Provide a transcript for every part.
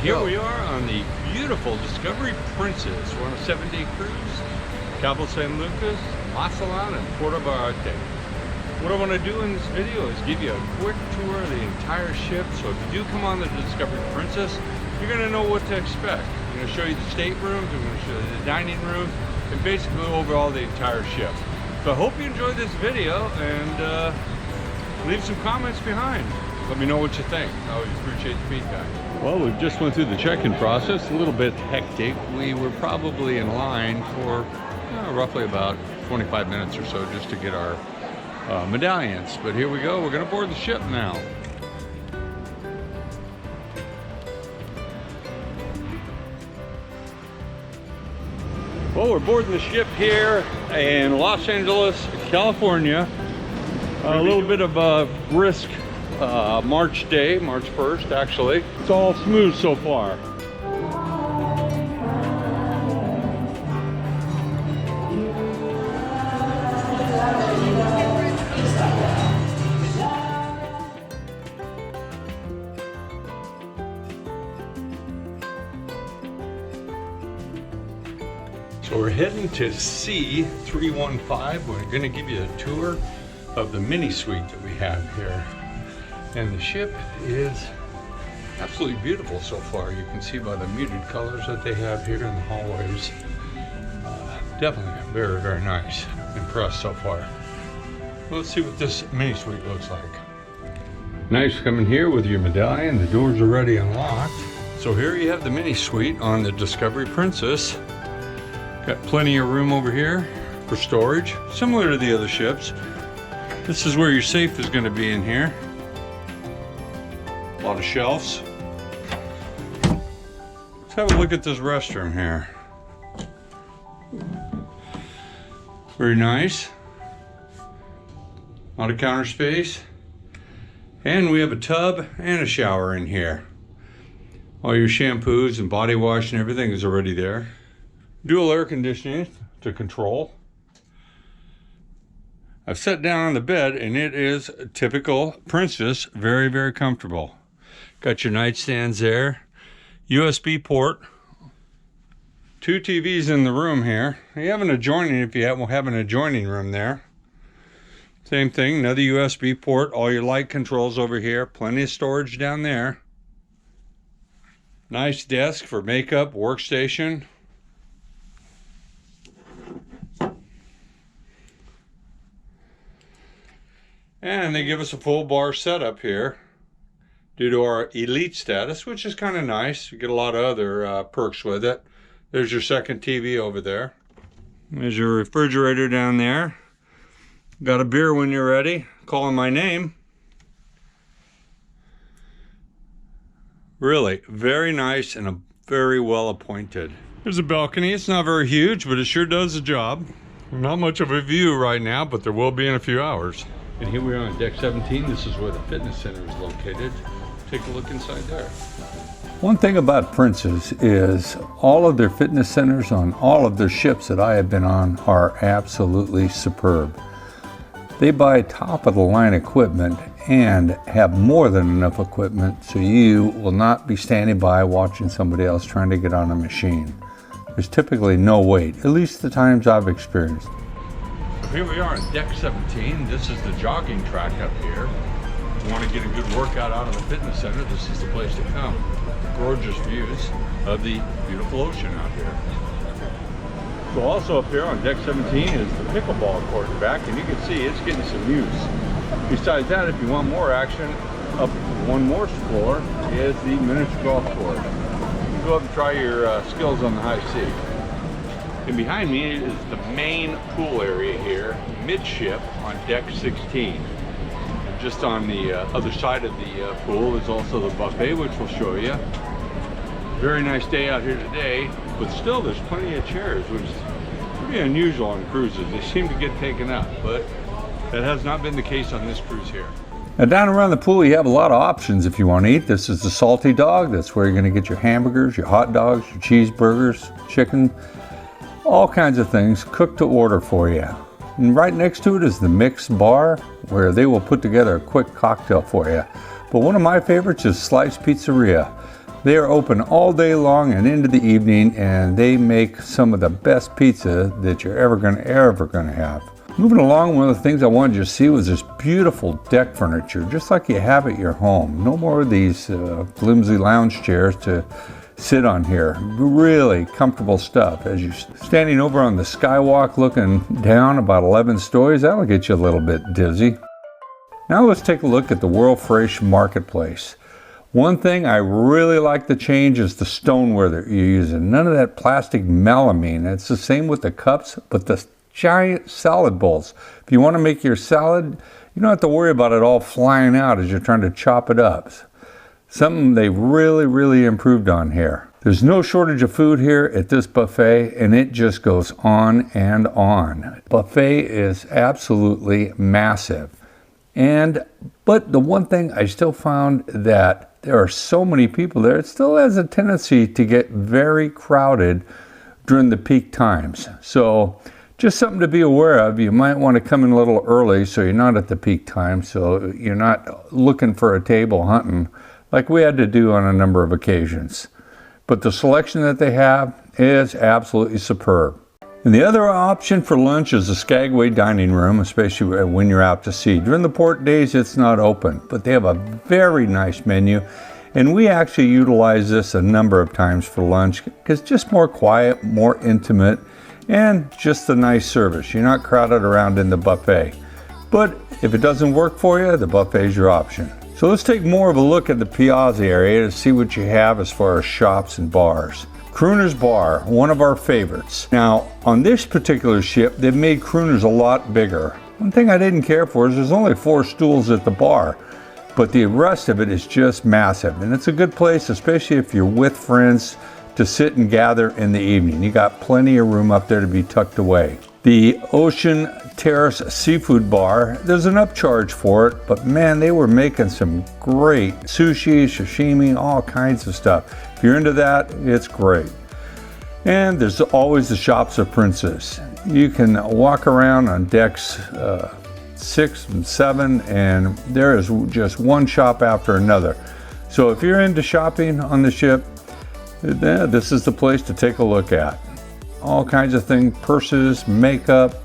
Here we are on the beautiful Discovery Princess. We're on a 7-day cruise. Cabo San Lucas, Mazatlan, and Puerto Vallarta. What I want to do in this video is give you a quick tour of the entire ship. So if you do come on the Discovery Princess, you're going to know what to expect. I'm going to show you the staterooms, I'm going to show you the dining room, and basically overall the entire ship. So I hope you enjoyed this video and leave some comments behind. Let me know what you think. I always appreciate the feedback. Well, we just went through the check-in process, a little bit hectic. We were probably in line for roughly about 25 minutes or so just to get our medallions. But here we go, we're gonna board the ship now. Well, we're boarding the ship here in Los Angeles, California. A little bit of a brisk March day, March 1st actually. It's all smooth so far. So we're heading to C315. We're going to give you a tour of the mini suite that we have here. And the ship is absolutely beautiful so far. You can see by the muted colors that they have here in the hallways. Definitely very, very nice. Impressed so far. Let's see what this mini suite looks like. Nice coming here with your medallion. The doors are already unlocked. So here you have the mini suite on the Discovery Princess. Got plenty of room over here for storage, similar to the other ships. This is where your safe is going to be in here. A lot of shelves. Let's have a look at this restroom here. Very nice. A lot of counter space. And we have a tub and a shower in here. All your shampoos and body wash and everything is already there. Dual air conditioning to control. I've sat down on the bed and it is typical Princess, very, very comfortable. Got your nightstands there, USB port, 2 TVs in the room here. You have an adjoining, if you have, we'll have an adjoining room there. Same thing, another USB port, all your light controls over here, plenty of storage down there. Nice desk for makeup, workstation. And they give us a full bar setup here due to our elite status, which is kind of nice. You get a lot of other perks with it. There's your second TV over there. There's your refrigerator down there. Got a beer when you're ready. Calling my name. Really, very nice and very well appointed. There's a balcony. It's not very huge, but it sure does the job. Not much of a view right now, but there will be in a few hours. And here we are on deck 17. This is where the fitness center is located. Take a look inside there. One thing about Princess is all of their fitness centers on all of their ships that I have been on are absolutely superb. They buy top of the line equipment and have more than enough equipment so you will not be standing by watching somebody else trying to get on a machine. There's typically no wait, at least the times I've experienced. Here we are on deck 17. This is the jogging track up here. If you want to get a good workout out of the fitness center, this is the place to come. Gorgeous views of the beautiful ocean out here. So also up here on deck 17 is the pickleball court back, and you can see it's getting some use. Besides that, if you want more action, up one more floor is the miniature golf course. You can go up and try your skills on the high sea. And behind me is the main pool area here, midship on deck 16. And just on the other side of the pool is also the buffet, which we'll show you. Very nice day out here today, but still there's plenty of chairs, which is pretty unusual on cruises. They seem to get taken up, but that has not been the case on this cruise here. Now down around the pool you have a lot of options if you want to eat. This is the Salty Dog. That's where you're going to get your hamburgers, your hot dogs, your cheeseburgers, chicken, all kinds of things cooked to order for you. And right next to it is the Mix Bar, where they will put together a quick cocktail for you. But one of my favorites is Slice Pizzeria. They are open all day long and into the evening, and they make some of the best pizza that you're ever gonna have. Moving along, one of the things I wanted you to see was this beautiful deck furniture, just like you have at your home. No more of these flimsy lounge chairs to sit on here. Really comfortable stuff. As you're standing over on the skywalk looking down about 11 stories, that'll get you a little bit dizzy. Now let's take a look at the World Fresh Marketplace. One thing I really like to change is the stoneware that you're using. None of that plastic melamine. It's the same with the cups, but the giant salad bowls. If you want to make your salad, you don't have to worry about it all flying out as you're trying to chop it up. Something they really improved on here. There's no shortage of food here at this buffet, and it just goes on and on. Buffet is absolutely massive. But the one thing I still found that there are so many people there, it still has a tendency to get very crowded during the peak times. So just something to be aware of. You might want to come in a little early so you're not at the peak time, so you're not looking for a table hunting like we had to do on a number of occasions. But the selection that they have is absolutely superb. And the other option for lunch is the Skagway dining room, especially when you're out to sea. During the port days, it's not open, but they have a very nice menu. And we actually utilize this a number of times for lunch because it's just more quiet, more intimate, and just a nice service. You're not crowded around in the buffet. But if it doesn't work for you, the buffet is your option. So let's take more of a look at the Piazza area to see what you have as far as shops and bars. Crooner's Bar, one of our favorites. Now, on this particular ship, they've made Crooner's a lot bigger. One thing I didn't care for is there's only 4 stools at the bar, but the rest of it is just massive. And it's a good place, especially if you're with friends, to sit and gather in the evening. You got plenty of room up there to be tucked away. The Ocean Terrace Seafood Bar, there's an upcharge for it, but man, they were making some great sushi, sashimi, all kinds of stuff. If you're into that, it's great. And there's always the Shops of Princess. You can walk around on decks 6 and 7, and there is just one shop after another. So if you're into shopping on the ship, this is the place to take a look at. All kinds of things, purses, makeup.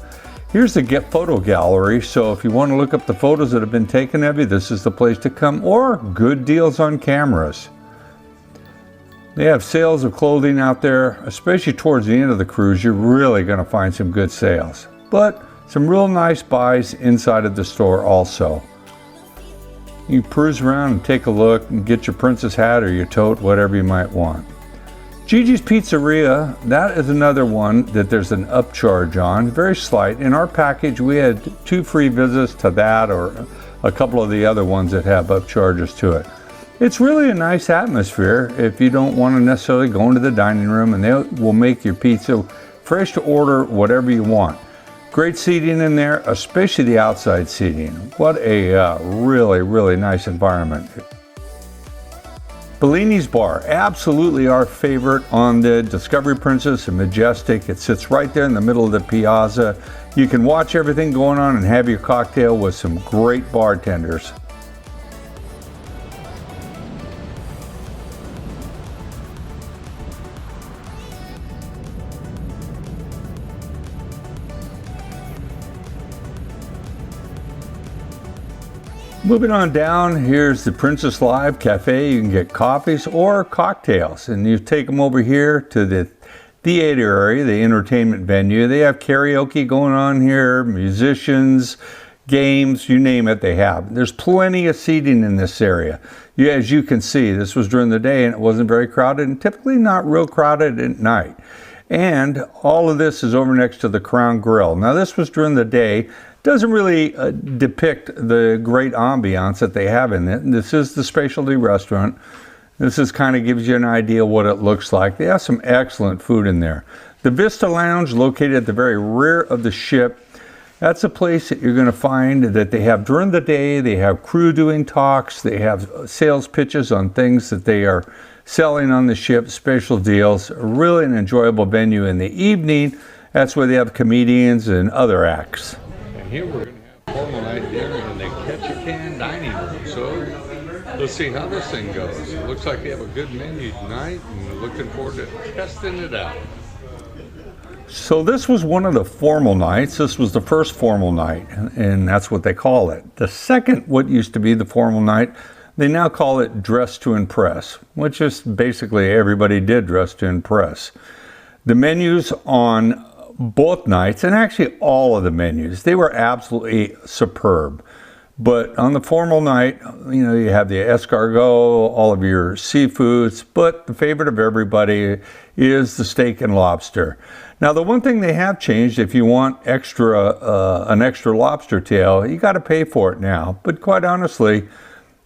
Here's the Get Photo Gallery, so if you want to look up the photos that have been taken of you, this is the place to come, or good deals on cameras. They have sales of clothing out there, especially towards the end of the cruise. You're really going to find some good sales, but some real nice buys inside of the store also. You cruise around and take a look and get your princess hat or your tote, whatever you might want. Gigi's Pizzeria, that is another one that there's an upcharge on, very slight. In our package, we had 2 free visits to that or a couple of the other ones that have upcharges to it. It's really a nice atmosphere if you don't want to necessarily go into the dining room, and they will make your pizza fresh to order whatever you want. Great seating in there, especially the outside seating. What a really nice environment. Bellini's Bar, absolutely our favorite on the Discovery Princess and Majestic. It sits right there in the middle of the piazza. You can watch everything going on and have your cocktail with some great bartenders. Moving on down, here's the Princess Live Cafe. You can get coffees or cocktails, and you take them over here to the theater area, the entertainment venue. They have karaoke going on here, musicians, games, you name it, they have. There's plenty of seating in this area. As you can see, this was during the day and it wasn't very crowded, and typically not real crowded at night. And all of this is over next to the Crown Grill. Now this was during the day. Doesn't really depict the great ambiance that they have in it. This is the specialty restaurant. This is kind of gives you an idea what it looks like. They have some excellent food in there. The Vista Lounge, located at the very rear of the ship, that's a place that you're going to find that they have during the day. They have crew doing talks. They have sales pitches on things that they are selling on the ship, special deals. Really an enjoyable venue in the evening. That's where they have comedians and other acts. And here we're going to have formal night dinner in the Ketchikan dining room. So Let's see how this thing goes. It looks like they have a good menu tonight, and we're looking forward to testing it out. So this was one of the formal nights. This was the first formal night, and that's what they call it. The second, what used to be the formal night, they now call it dress to impress, which is basically everybody did dress to impress. The menus on both nights, and actually all of the menus, they were absolutely superb. But on the formal night, you know, you have the escargot, all of your seafoods, but the favorite of everybody is the steak and lobster. Now, the one thing they have changed, if you want an extra lobster tail, you got to pay for it now. But quite honestly,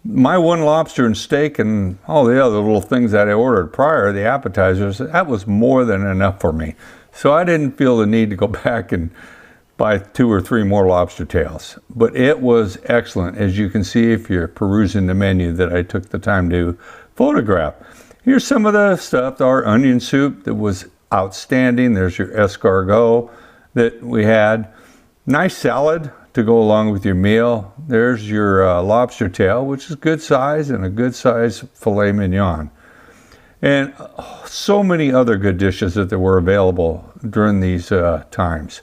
my one lobster and steak and all the other little things that I ordered prior, the appetizers, that was more than enough for me. So I didn't feel the need to go back and buy 2 or 3 more lobster tails. But it was excellent, as you can see if you're perusing the menu that I took the time to photograph. Here's some of the stuff. Our onion soup that was outstanding. There's your escargot that we had. Nice salad to go along with your meal. There's your lobster tail, which is good size, and a good size filet mignon. And so many other good dishes that were available during these times.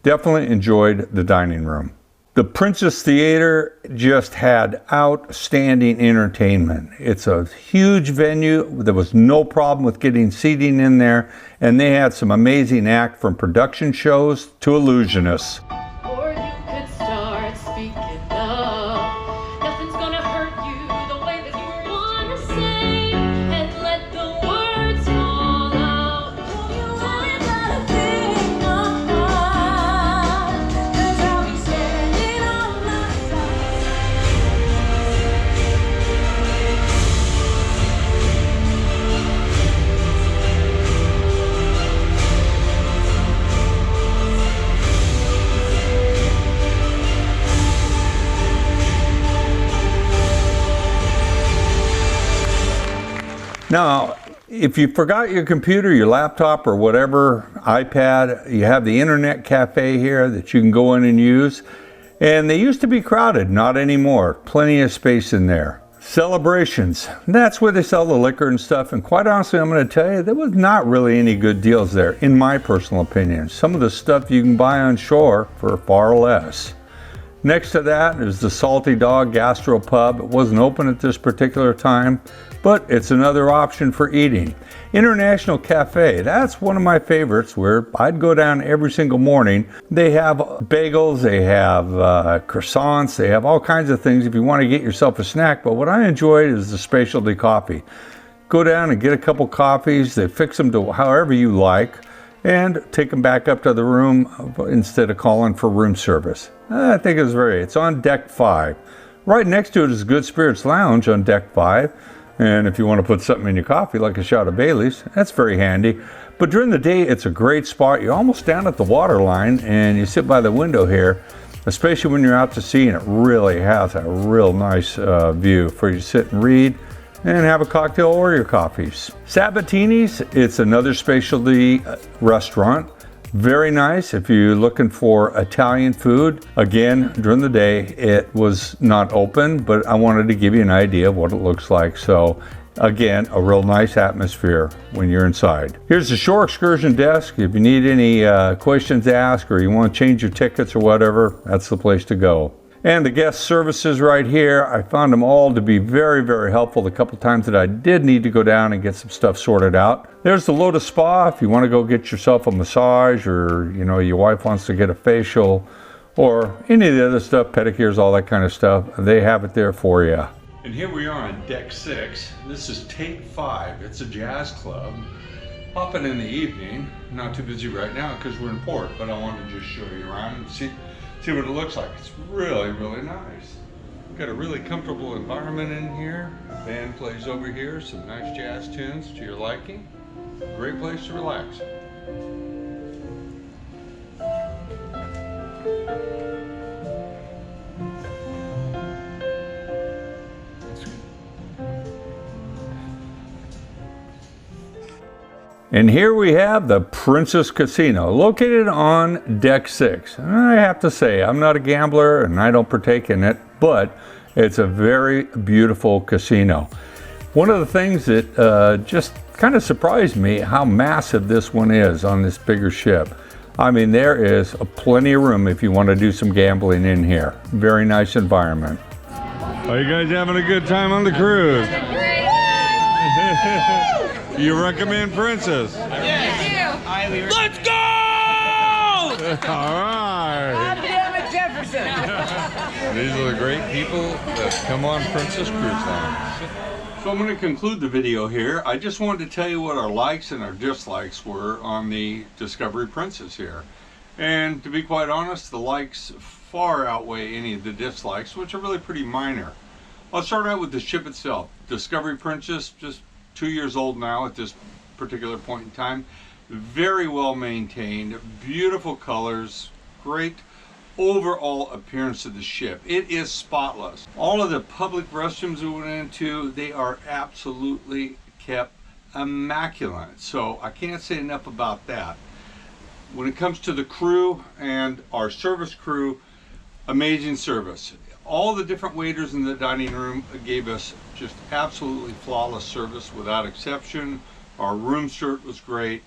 Definitely enjoyed the dining room. The Princess Theater just had outstanding entertainment. It's a huge venue. There was no problem with getting seating in there, and they had some amazing act from production shows to illusionists. Or you could start speaking up. Nothing's gonna hurt you the way that you wanna say, and let the words fall out. You ain't gotta think no more, 'cause I'll be standing on my side. Now, if you forgot your computer, your laptop, or whatever, iPad, you have the internet cafe here that you can go in and use. And they used to be crowded, not anymore. Plenty of space in there. Celebrations, that's where they sell the liquor and stuff. And quite honestly, I'm going to tell you, there was not really any good deals there, in my personal opinion. Some of the stuff you can buy on shore for far less. Next to that is the Salty Dog Gastro Pub. It wasn't open at this particular time, but it's another option for eating. International Cafe, that's one of my favorites, where I'd go down every single morning. They have bagels, they have croissants, they have all kinds of things if you want to get yourself a snack. But what I enjoyed is the specialty coffee. Go down and get a couple coffees. They fix them to however you like, and take them back up to the room instead of calling for room service. I think it's on deck 5. Right next to it is Good Spirits Lounge on deck 5. And if you want to put something in your coffee, like a shot of Bailey's, that's very handy. But during the day, it's a great spot. You're almost down at the water line, and you sit by the window here, especially when you're out to sea, and it really has a real nice view for you to sit and read and have a cocktail or your coffees. Sabatini's, it's another specialty restaurant. Very nice if you're looking for Italian food. Again, during the day, it was not open, but I wanted to give you an idea of what it looks like. So again, a real nice atmosphere when you're inside. Here's the shore excursion desk. If you need any questions asked, or you want to change your tickets or whatever, that's the place to go. And the guest services right here, I found them all to be very, very helpful the couple times that I did need to go down and get some stuff sorted out. There's the Lotus Spa if you want to go get yourself a massage, or your wife wants to get a facial, or any of the other stuff, pedicures, all that kind of stuff. They have it there for you. And here we are on deck 6. This is Take 5. It's a jazz club. Popping in the evening. Not too busy right now because we're in port, but I wanted to just show you around and see what it looks like. It's really, really nice. Got a really comfortable environment in here. Band plays over here, some nice jazz tunes to your liking. Great place to relax. And here we have the Princess Casino, located on deck 6. And I have to say, I'm not a gambler and I don't partake in it, but It's a very beautiful casino. One of the things that just kind of surprised me, how massive this one is on this bigger ship. I mean, there is plenty of room if you want to do some gambling in here. Very nice environment. Are you guys having a good time on the cruise? You recommend Princess? Yes. Let's go! All right. Jefferson. These are the great people that come on Princess Cruise Line. So I'm going to conclude the video here. I just wanted to tell you what our likes and our dislikes were on the Discovery Princess here. And to be quite honest, the likes far outweigh any of the dislikes, which are really pretty minor. I'll start out with the ship itself. Discovery Princess, just 2 years old now at this particular point in time. Very well maintained, beautiful colors, great overall appearance of the ship. It is spotless. All of the public restrooms we went into, they are absolutely kept immaculate. So I can't say enough about that. When it comes to the crew and our service crew, amazing service. All the different waiters in the dining room gave us just absolutely flawless service without exception. Our room service was great.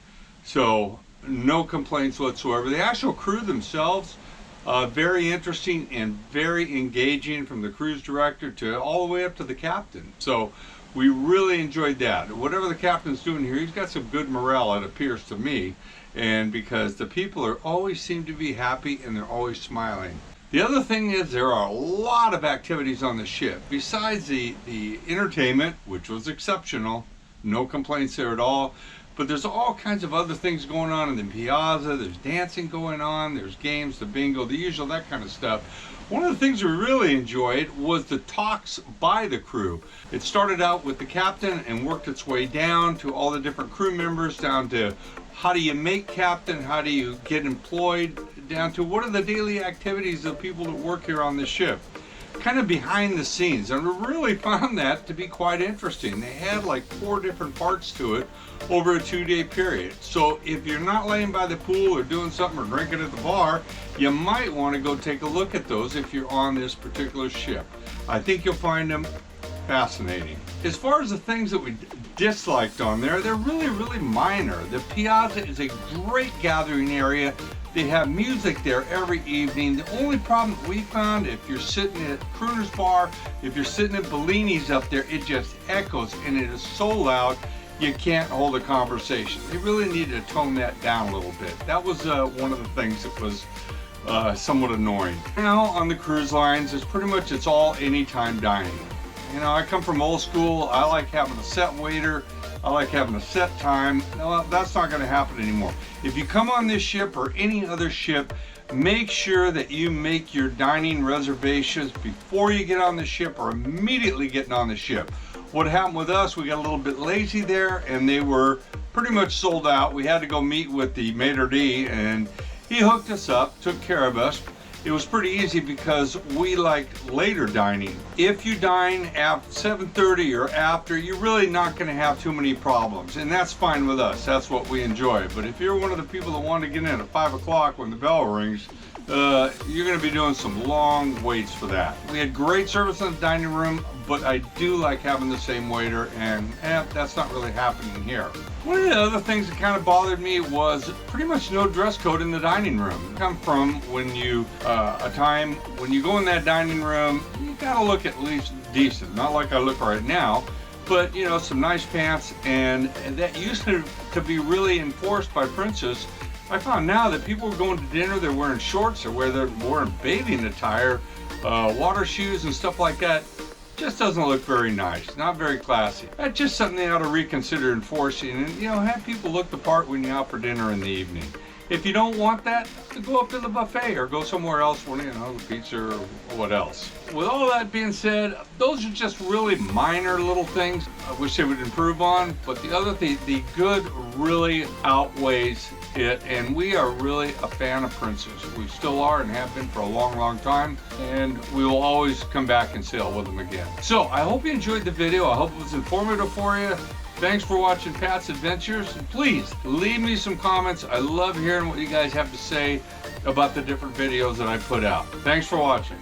So no complaints whatsoever. The actual crew themselves, very interesting and very engaging, from the cruise director to all the way up to the captain. So we really enjoyed that. Whatever the captain's doing here, he's got some good morale, it appears to me. And because the people are always seem to be happy and they're always smiling. The other thing is there are a lot of activities on the ship. Besides the entertainment, which was exceptional, no complaints there at all. But there's all kinds of other things going on in the piazza. There's dancing going on, there's games, the bingo, the usual, that kind of stuff. One of the things we really enjoyed was the talks by the crew. It started out with the captain and worked its way down to all the different crew members, down to how do you make captain, how do you get employed, down to what are the daily activities of people that work here on the ship. Kind of behind the scenes, and we really found that to be quite interesting. They had like 4 different parts to it over a 2-day period. So if you're not laying by the pool or doing something or drinking at the bar, you might want to go take a look at those if you're on this particular ship. I think you'll find them fascinating. As far as the things that we disliked on there, they're really minor. The piazza is a great gathering area. They have music there every evening. The only problem we found, if you're sitting at Crooner's Bar, if you're sitting at Bellini's up there, it just echoes and it is so loud you can't hold a conversation. They really needed to tone that down a little bit. That was one of the things that was somewhat annoying. Now on the cruise lines, it's all anytime dining. You know, I come from old school. I like having a set waiter. I like having a set time. No, that's not going to happen anymore. If you come on this ship or any other ship, make sure that you make your dining reservations before you get on the ship or immediately getting on the ship. What happened with us, we got a little bit lazy there and they were pretty much sold out. We had to go meet with the maitre d' and he hooked us up, took care of us. It was pretty easy because we liked later dining. If you dine at 7:30 or after, you're really not going to have too many problems, and that's fine with us. That's what we enjoy. But if you're one of the people that want to get in at 5 o'clock when the bell rings, you're going to be doing some long waits for that. We had great service in the dining room, but I do like having the same waiter, and that's not really happening here. One of the other things that kind of bothered me was pretty much no dress code in the dining room. Come from when you a time when you go in that dining room, you gotta look at least decent, not like I look right now, but you know, some nice pants, and that used to be really enforced by Princess. I found now that people are going to dinner, they're wearing shorts, or where they're wearing bathing attire, water shoes and stuff like that. Just doesn't look very nice, not very classy. That's just something they ought to reconsider enforcing, and you know, have people look the part when you're out for dinner in the evening. If you don't want that, go up to the buffet or go somewhere else when, you know, the pizza or what else. With all that being said, those are just really minor little things I wish they would improve on, but the good really outweighs it, and we are really a fan of Princess. We still are and have been for a long time, and we will always come back and sail with them again. So I hope you enjoyed the video. I hope it was informative for you. Thanks for watching Pat's Adventures. And please leave me some comments. I love hearing what you guys have to say about the different videos that I put out. Thanks for watching.